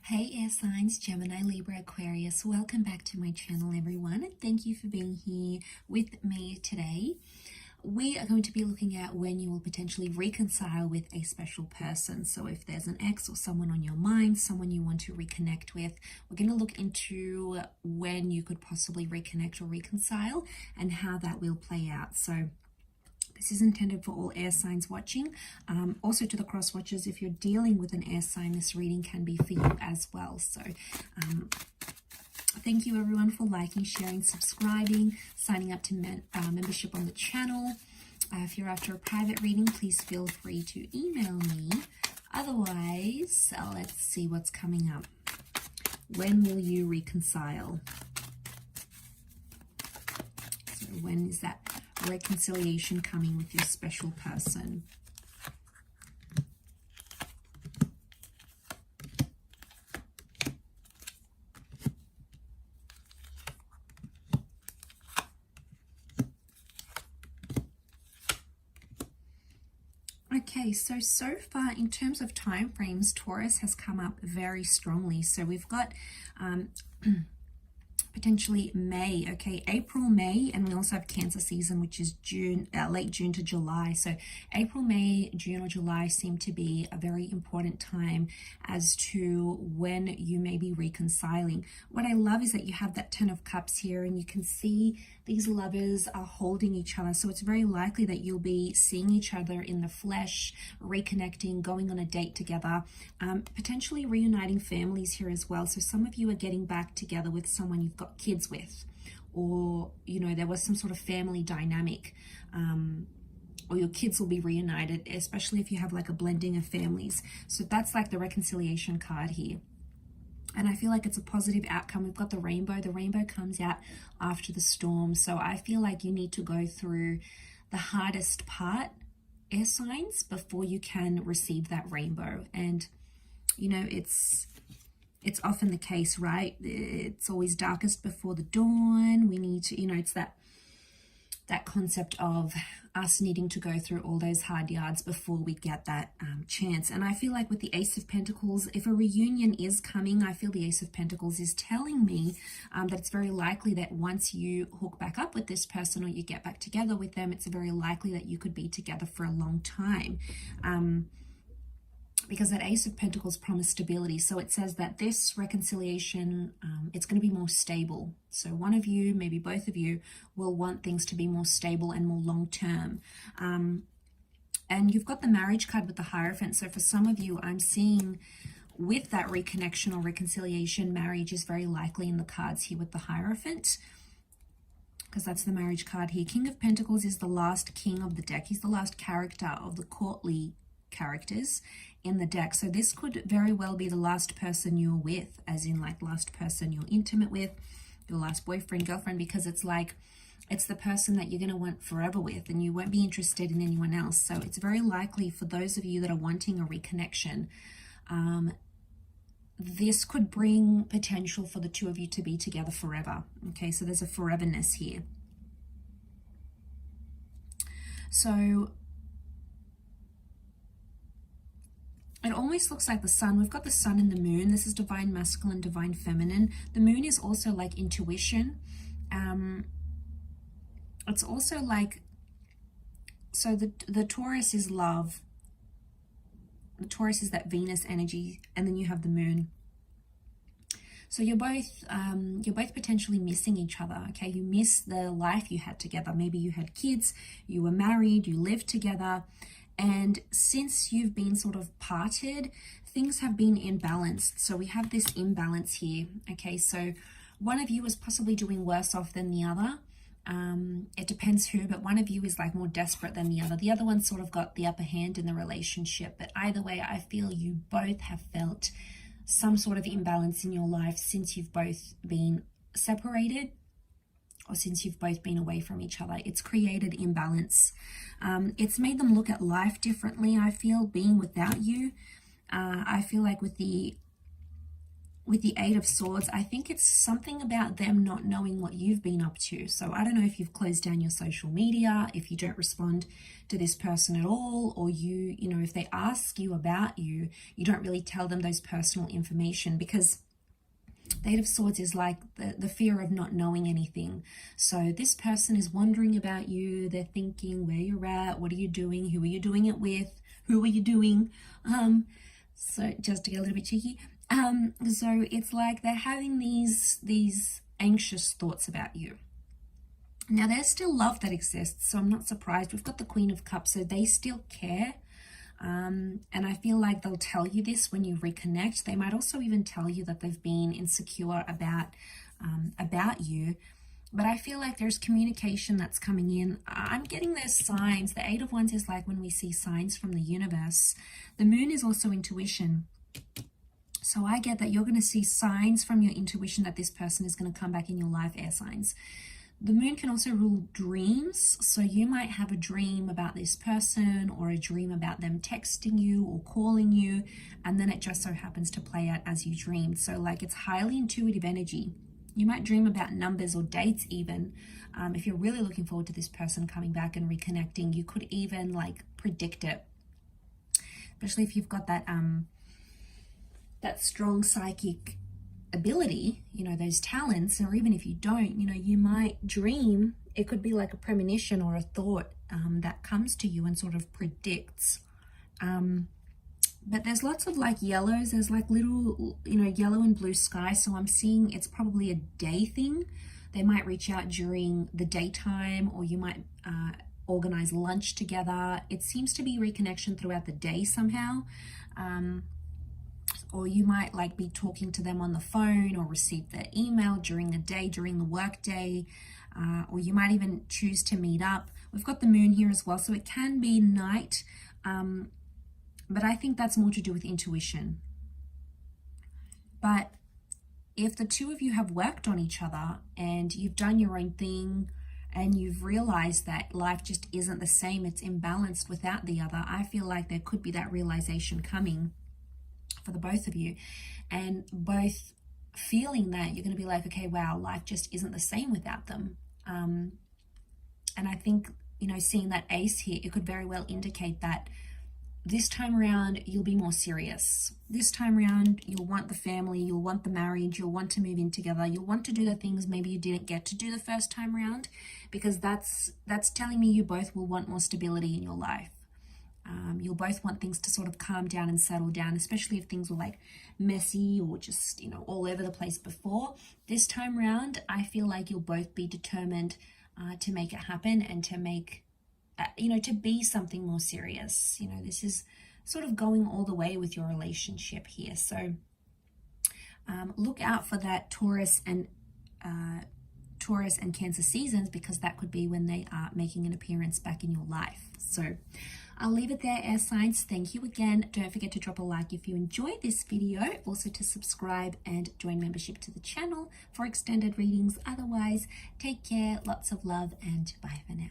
Hey air signs, Gemini, Libra, Aquarius, welcome back to my channel everyone, and thank you for being here with me today. We are going to be looking at when you will potentially reconcile with a special person. So if there's an ex or someone on your mind, someone you want to reconnect with, we're going to look into when you could possibly reconnect or reconcile and how that will play out. So this is intended for all air signs watching. Also to the cross watchers, if you're dealing with an air sign, this reading can be for you as well. So thank you everyone for liking, sharing, subscribing, signing up to membership on the channel. If you're after a private reading, please feel free to email me. Otherwise, let's see what's coming up. When will you reconcile? So when is that reconciliation coming with your special person? Okay, so far in terms of time frames, Taurus has come up very strongly. So we've got potentially May, okay, April, May, and we also have Cancer season, which is June, late June to July. So April, May, June or July seem to be a very important time as to when you may be reconciling. What I love is that you have that Ten of Cups here, and you can see these lovers are holding each other. So it's very likely that you'll be seeing each other in the flesh, reconnecting, going on a date together, potentially reuniting families here as well. So some of you are getting back together with someone you've got kids with, or you know, there was some sort of family dynamic, or your kids will be reunited, especially if you have like a blending of families. So that's like the reconciliation card here. And I feel like it's a positive outcome. We've got the rainbow. The rainbow comes out after the storm. So I feel like you need to go through the hardest part, air signs, before you can receive that rainbow. And, you know, it's often the case, right? It's always darkest before the dawn. We need to, you know, it's that concept of us needing to go through all those hard yards before we get that chance. And I feel like with the Ace of Pentacles, if a reunion is coming, I feel the Ace of Pentacles is telling me that it's very likely that once you hook back up with this person or you get back together with them, it's very likely that you could be together for a long time. Because that Ace of Pentacles promised stability. So it says that this reconciliation, it's going to be more stable. So one of you, maybe both of you, will want things to be more stable and more long-term. And you've got the marriage card with the Hierophant. So for some of you, I'm seeing with that reconnection or reconciliation, marriage is very likely in the cards here with the Hierophant, because that's the marriage card here. King of Pentacles is the last king of the deck. He's the last character of the courtly characters in the deck. So this could very well be the last person you're with, as in like last person you're intimate with, your last boyfriend, girlfriend, because it's like it's the person that you're going to want forever with, and you won't be interested in anyone else. So it's very likely for those of you that are wanting a reconnection, this could bring potential for the two of you to be together forever. Okay, so there's a foreverness here. So it almost looks like the sun. We've got the sun and the moon. This is divine masculine, divine feminine. The moon is also like intuition. It's also like, so the Taurus is love. The Taurus is that Venus energy, and then you have the moon. So you're both potentially missing each other. Okay, you miss the life you had together. Maybe you had kids, you were married, you lived together. And since you've been sort of parted, things have been imbalanced. So we have this imbalance here. Okay, so one of you is possibly doing worse off than the other. It depends who, but one of you is like more desperate than the other. The other one sort of got the upper hand in the relationship. But either way, I feel you both have felt some sort of imbalance in your life since you've both been separated, or since you've both been away from each other. It's created imbalance. It's made them look at life differently, I feel, being without you. I feel like with the with the Eight of Swords, I think it's something about them not knowing what you've been up to. So I don't know if you've closed down your social media, if you don't respond to this person at all, or you know, if they ask you about you, you don't really tell them those personal information, because the Eight of Swords is like the fear of not knowing anything. So this person is wondering about you. They're thinking where you're at, what are you doing, who are you doing it with, who are you doing? So just to get a little bit cheeky. So it's like they're having these anxious thoughts about you. Now there's still love that exists, so I'm not surprised. We've got the Queen of Cups, so they still care. And I feel like they'll tell you this when you reconnect. They might also even tell you that they've been insecure about you. But I feel like there's communication that's coming in. I'm getting those signs. The Eight of Wands is like when we see signs from the universe. The Moon is also intuition. So I get that you're going to see signs from your intuition that this person is going to come back in your life, air signs. The Moon can also rule dreams. So you might have a dream about this person, or a dream about them texting you or calling you, and then it just so happens to play out as you dreamed. So like it's highly intuitive energy. You might dream about numbers or dates even. If you're really looking forward to this person coming back and reconnecting, you could even like predict it. Especially if you've got that strong psychic ability, you know, those talents, or even if you don't, you know, you might dream. It could be like a premonition or a thought that comes to you and sort of predicts. But there's lots of like yellows. There's like little, you know, yellow and blue sky. So I'm seeing it's probably a day thing. They might reach out during the daytime, or you might organize lunch together. It seems to be reconnection throughout the day somehow. Or you might like be talking to them on the phone, or receive their email during the day, during the work day, or you might even choose to meet up. We've got the Moon here as well, so it can be night, but I think that's more to do with intuition. But if the two of you have worked on each other and you've done your own thing, and you've realized that life just isn't the same, it's imbalanced without the other, I feel like there could be that realization coming for the both of you, and both feeling that you're going to be like, okay, wow, life just isn't the same without them. And I think, you know, seeing that ace here, it could very well indicate that this time around you'll be more serious. This time around you'll want the family, you'll want the marriage, you'll want to move in together, you'll want to do the things maybe you didn't get to do the first time around, because that's telling me you both will want more stability in your life. You'll both want things to sort of calm down and settle down, especially if things were like messy or just, you know, all over the place before. This time around, I feel like you'll both be determined to make it happen, and to make, you know, to be something more serious. You know, this is sort of going all the way with your relationship here. So look out for that Taurus and Cancer seasons, because that could be when they are making an appearance back in your life. So I'll leave it there, air signs. Thank you again. Don't forget to drop a like if you enjoyed this video. Also to subscribe and join membership to the channel for extended readings. Otherwise, take care, lots of love, and bye for now.